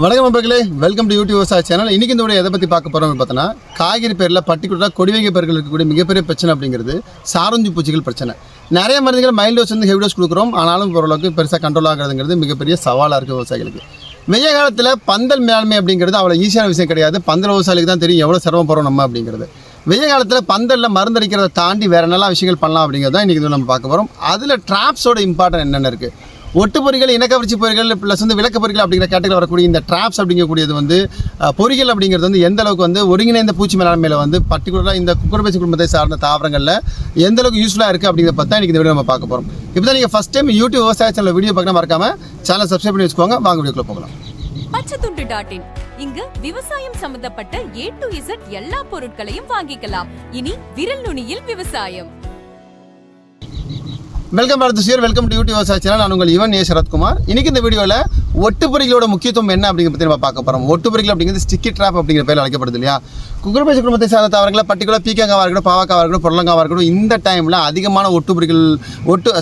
வணக்கம் நண்பர்களே, welcome to YouTube விவசாய சேனல். இன்றைக்கி இந்த வீடியோ எதை பற்றி பார்க்க போகிறோம் பார்த்தோன்னா, காய்கறி பேரில் பர்டிகுலராக கொடிவகை பயிர்கள் இருக்கக்கூடிய மிகப்பெரிய பிரச்சனை அப்படிங்கிறது சாரஞ்சு பூச்சிகள் பிரச்சனை. நிறைய மருந்துகள் மைல்டு டோஸ் ஹெவி டோஸ் கொடுக்குறோம், ஆனாலும் ஓரளவுக்கு பெருசாக கண்ட்ரோல் ஆகிறதுங்கிறது மிகப்பெரிய சவாலாக இருக்குது விவசாயிகளுக்கு. வெய்ய காலத்தில் பந்தல் மேலாண்மை அப்படிங்கிறது அவ்வளோ ஈஸியான விஷயம் கிடையாது. பந்தல் விவசாயிகளுக்கு தான் தெரியும் எவ்வளோ சிரமப்படுறோம் நம்ம அப்படிங்கிறது. வெய்ய காலத்தில் பந்தலில் மருந்தடிக்கிறத தாண்டி வேறு நல்ல விஷயங்கள் பண்ணலாம் அப்படிங்கிறது தான் இன்றைக்கி நம்ம பார்க்க போகிறோம். அதில் ட்ராப்ஸோட இம்பார்ட்டன் என்னென்ன இருக்குது, ஒட்டு பொறிகள், இனக்கவர்ச்சி பொறிகள் ப்ளஸ் விளக்க பொறிகள் அப்படிங்கிற கேட்டகரி வரக்கூடிய இந்த ட்ராப்ஸ் அப்படிங்கக்கூடியது பொறிகள் அப்படிங்கிறது எந்த அளவுக்கு ஒருங்கிணைந்த பூச்சி மேலாண்மையில் பர்டிகுலராக இந்த குக்குரபேசி குடும்பத்தை சார்ந்த தாவரங்களில் எந்த அளவுக்கு யூஸ்ஃபுல்லாக இருக்குது அப்படிங்கிறத பற்றி தான் இன்றைக்கி இந்த வீடியோ நம்ம பார்க்க போகிறோம். இப்போ தான் நீங்கள் ஃபஸ்ட் டைம் யூடியூப் விவசாய சேனல் வீடியோ பார்க்க மறக்காமல் சேனல் சப்ஸ்கிரைப் பண்ணி வச்சுக்கோங்க. வாங்க வீடியோக்குள்ள போகலாம். பச்சைத்துண்டு.in இங்கு விவசாயம் சம்பந்தப்பட்ட A to Z எல்லா பொருட்களையும் வாங்கிக்கலாம். இனி விரல் நுனியில் விவசாயம். Welcome Bharat shear, welcome to YouTube விவசாய சேனல். நான் உங்கள் யுவன் சரத்குமார். இன்றைக்கி இந்த வீடியோவில் ஒட்டுப்பொறிகளோட முக்கியத்துவம் என்ன அப்படிங்கிற பற்றி நம்ம பார்க்க போகிறோம். ஒட்டுப்பொறிகள் அப்படிங்கிறது ஸ்டிக்கி ட்ராப் அப்படிங்கிற பேர் அழைக்கப்படுது இல்லையா. குக்குரபேசி குடும்பத்தை சார்ந்த தாவரங்களை பர்டிகுலர் பீக்கங்காவாக இருக்கட்டும், பாவக்காவாக இருக்கட்டும், புடலங்காவாக இருக்கட்டும், இந்த டைமில் அதிகமான ஒட்டுப்பொறிகள்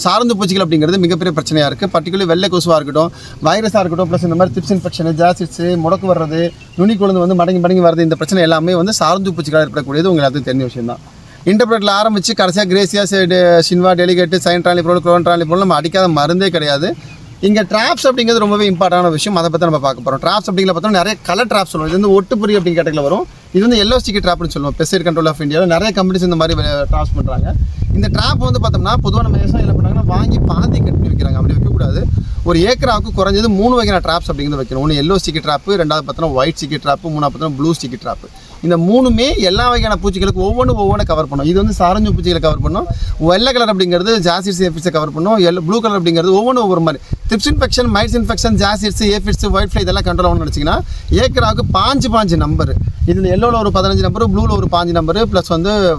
சார்ந்து பூச்சிகள் அப்படிங்கிறது மிகப்பெரிய பிரச்சனையாக இருக்குது. பர்டிகுலர் வெள்ளை கொசுவாக இருக்கட்டும், வைரஸாக இருக்கட்டும், ப்ளஸ் இந்த மாதிரி திப்ஸ் இன்ஃபெக்ஷன், ஜாசிட்ஸு, முடக்கு வர்றது, நுனி கொழுந்து மடங்கி வர்றது, இந்த பிரச்சனை எல்லாமே சார்ந்து பூச்சிகளாக ஏற்படக்கூடியது உங்களுக்கு அது தெரிஞ்ச விஷயம் தான். இன்டர்பிரேட்டில் ஆரம்பித்து கடைசியாக கிரேசியா, ஷின்வா, டெலிகேட்டு, சைன்ட்ராலிபோல், குளோன்ட்ராலிபோல் நம்ம அடிக்காத மருந்தே கிடையாது. இங்கே ட்ராப்ஸ் அப்படிங்கிறது ரொம்பவே இம்பார்ட்டான விஷயம். அதை பற்றி நம்ம பார்க்க போகிறோம். ட்ராப்ஸ் அப்படிங்கிற பார்த்தோம்னா நிறைய கலர் ட்ராப்ஸ் சொல்லுவோம். இது ஒட்டுப்பொறி அப்படிங்கிற கேட்டகரியில் வரும். இது எல்லோ ஸ்டிக்கி ட்ராப்னு சொல்லுவோம். பெஸ்டிசைட் கண்ட்ரோல் ஆஃப் இந்தியாவில் நிறைய கம்பெனிஸ் இந்த மாதிரி ட்ராப்ஸ் பண்ணுறாங்க. இந்த ட்ராப் பார்த்தோம்னா பொதுவாக நம்ம விவசாயம் என்ன பண்ணுறாங்கன்னா வாங்கி பாதி கட் பண்ணி வைக்கிறாங்க. அப்படி வைக்கக்கூடாது. ஒரு ஏக்கராவுக்கு குறைஞ்சது 3 வகையான ட்ராப்ஸ் அப்படிங்கிறது வைக்கணும். ஒன்று எல்லோ ஸ்டிக்கி ட்ராப்பு, ரெண்டாவது பார்த்தோன்னா ஒயிட் ஸ்டிக்கி ட்ராப்பு, மூணாவது பார்த்தோன்னா ப்ளூ ஸ்டிக்கி ட்ராப்பு. இந்த மூணுமே எல்லா வகையான பூச்சிகளுக்கு ஒவ்வொன்று கவர் பண்ணும். இது சாரஞ்சு பூச்சிகளை கவர் பண்ணும். வெள்ளை கலர் அப்படிங்கிறது ஜாசிட்ஸ், ஏஃபிட்ஸை கவர் பண்ணும். ப்ளூ கலர் அப்படிங்கிறது ஒவ்வொரு மாதிரி thrips infection, mites infection, jassids, aphids, white fly இதெல்லாம் கண்ட்ரோல் ஆகணும்னு நினச்சிங்கன்னா ஏக்கராவுக்கு 5 நம்பர். இதில் எல்லோவில் ஒரு 15 நம்பர், ப்ளூவில் ஒரு 5 நம்பர், ப்ளஸ்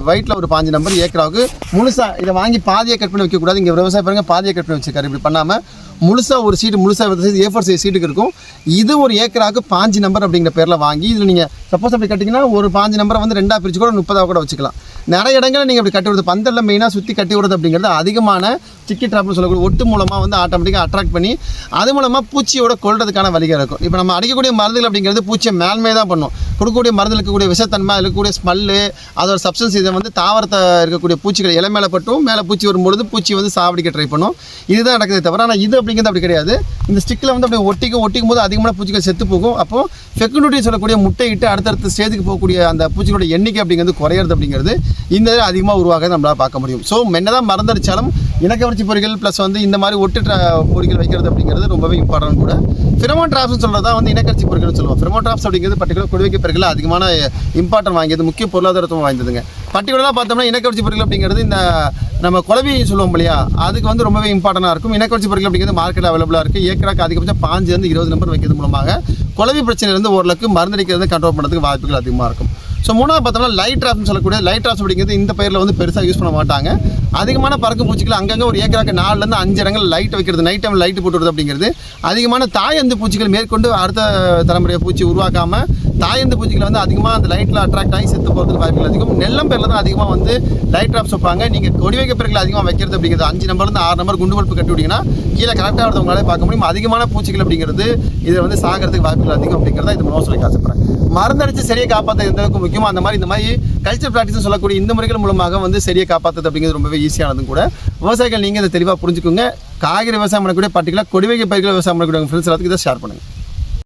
ஒயிட்டில் ஒரு 5 நம்பர் ஏக்கராவுக்கு முழுசாக இதை வாங்கி பாதியை கட் பண்ணி வைக்கக்கூடாது. இங்கே விவசாய பாருங்க பாதியை கட் பண்ணி வச்சுருக்காரு. இப்படி பண்ணாமல் முழுசாக ஒரு சீட்டு முழுசாக A4 சைஸ் சீட்டுக்கு இருக்கும். இது ஒரு ஏக்கராவுக்கு 5 நம்பர் அப்படிங்கிற பேரில் வாங்கி இதில் நீங்கள் சப்போஸ் அப்படி கட்டிங்கன்னா ஒரு 5 நம்பரை 2ஆக பிரித்து கூட 30ஆக கூட வச்சுக்கலாம். நிறைய இடங்களில் நீங்கள் அப்படி கட்டி விடுறது, பந்தலில் மெயினாக சுற்றி கட்டி விடுறது அப்படிங்கிறது அதிகமான சிக்கி ட்ராப்னு சொல்லக்கூடிய ஒட்டு மூலமாக ஆட்டோமேட்டிக்காக அட்ராக்ட் பண்ணி அது மூலமாக பூச்சியோட கொள்றதுக்கான வழிகள் இருக்கும். இப்போ நம்ம அடிக்கக்கூடிய மருந்துகள் அப்படிங்கிறது பூச்சியை மேல்மே தான் பண்ணும். கொடுக்கக்கூடிய மருந்து இருக்கக்கூடிய விஷத்தன்மை, இருக்கக்கூடிய ஸ்மெல்லு, அதோட சப்ஸ்டன்ஸ் இதை தாவரத்தை இருக்கக்கூடிய பூச்சிகள் இலை மேலே பட்டும் மேலே பூச்சி வரும்பொழுது பூச்சி சாவடிக்க ட்ரை பண்ணும். இதுதான் நடக்குதே தவிர ஆனால் இது அப்படிங்கிறது அப்படி கிடையாது. இந்த ஸ்டிக்கில் அப்படியே ஒட்டிக்கும் போது அதிகமான பூச்சிகள் செத்து போகும். அப்போது ஃபெக்குனிட்டி சொல்லக்கூடிய முட்டையிட்டு அடுத்தடுத்த ஸ்டேஜுக்கு போகக்கூடிய அந்த பூச்சிகளோட எண்ணிக்கை அப்படிங்கிறது குறையிறது அப்படிங்கிறது இந்த இதில் அதிகமாக உருவாக நம்மளால் பார்க்க முடியும். ஸோ என்னதான் மருந்தடித்தாலும் இனக்கவர்ச்சி பொறிகள் ப்ளஸ் இந்த மாதிரி ஒட்டு பொறிகள் வைக்கிறது அப்படிங்கிறது ரொம்பவே இம்பார்ட்டன்ட் கூட. ஃபிரமோன் ட்ராப்ஸ்னு சொல்கிறதா இனக்கவர்ச்சி பொறிகள் சொல்லுவோம். ஃபிரமோன் ட்ராப்ஸ் அப்படிங்கிறது பர்டிகுலர் கொடிவைக்க பொறிகள் அதிகமான இம்பார்ட்டன் வாங்கியது, முக்கிய பொருளாதாரத்துவம் வாய்ந்ததுங்க. பர்டிகுலராக பார்த்தோம்னா இனக்கவர்ச்சி பொறிகள் அப்படிங்கிறது இந்த நம்ம குழவி சொல்லுவோம் இல்லையா, அதுக்கு ரொம்பவே இம்பார்ட்டனாக இருக்கும். இனக்கவர்ச்சி பொறிகள் அப்படிங்கிறது மார்க்கெட் அவைலபிளாக இருக்குது. ஏக்கராக்கு அதிகபட்சம் 5-20 நம்பர் வைக்கிறது மூலமாக குழவி பிரச்சனையிலிருந்து ஓரளவுக்கு மருந்தடிக்கிறது கண்ட்ரோல் பண்ணுறதுக்கு வாய்ப்புகள் அதிகமாக இருக்கும். ஸோ மூணாவது பார்த்தோம்னா லைட் ட்ராப்னு சொல்லக்கூடிய லைட் ட்ராப்ஸ் அப்படிங்கிறது இந்த பயிரில் பெருசாக யூஸ் பண்ண மாட்டாங்க. அதிகமான பறக்கும் பூச்சிகள் அங்கங்கே ஒரு ஏக்கராக்கு 4-5 இடங்கள் லைட் வைக்கிறது, நைட் டைம் லைட்டு போட்டு விடுறது அப்படிங்கிறது அதிகமான தாயந்து பூச்சிகள் மேற்கொண்டு அடுத்த தலைமுறையை பூச்சி உருவாக்காமல் தாயந்து பூச்சிகள் அதிகமாக அந்த லைட்டில் அட்ராக்ட் ஆகி செத்து போகிறதுக்கு வாய்ப்புகள் அதிகம். நெல்லம் பேரில் தான் அதிகமாக லைட் ட்ராப்ஸ் வைப்பாங்க. நீங்கள் கொடி வைக்க பிறகு அதிகமாக வைக்கிறது அப்படிங்கிறது 5 நம்பர்லேருந்து 6 நம்பர் குண்டு பல்ப்பு கட்டி விட்டிங்கன்னா கீழே கரெக்டாக வரவங்களாலே பார்க்க முடியும். அதிகமான பூச்சிகள் அப்படிங்கிறது இதில் சாகிறதுக்கு வாய்ப்புகள் அதிகம் அப்படிங்கிறத இது மூலம் சொல்லி காசப்படுறேன். மருந்தடிச்சு சரியாக காப்பாற்ற எந்த அளவுக்கு முக்கியமோ அந்த மாதிரி கல்ச்சர் ப்ராக்டிஸ் சொல்லக்கூடிய இந்த முறைகள் மூலமாக சரியாக காப்பாற்றுறது அப்படிங்கிறது ரொம்பவே ஈஸியானதும் கூட. விவசாயிகள் நீங்கள் இதை தெளிவாக புரிஞ்சுக்கோங்க. காய்கறி விவசாயம் பண்ணக்கூடிய பர்டிகுலர் கொடிவகை பயிர்கள் விவசாயம் பண்ணக்கூடிய ஃப்ரெண்ட்ஸ் எல்லாத்துக்கும் இதை ஷேர் பண்ணுங்கள்.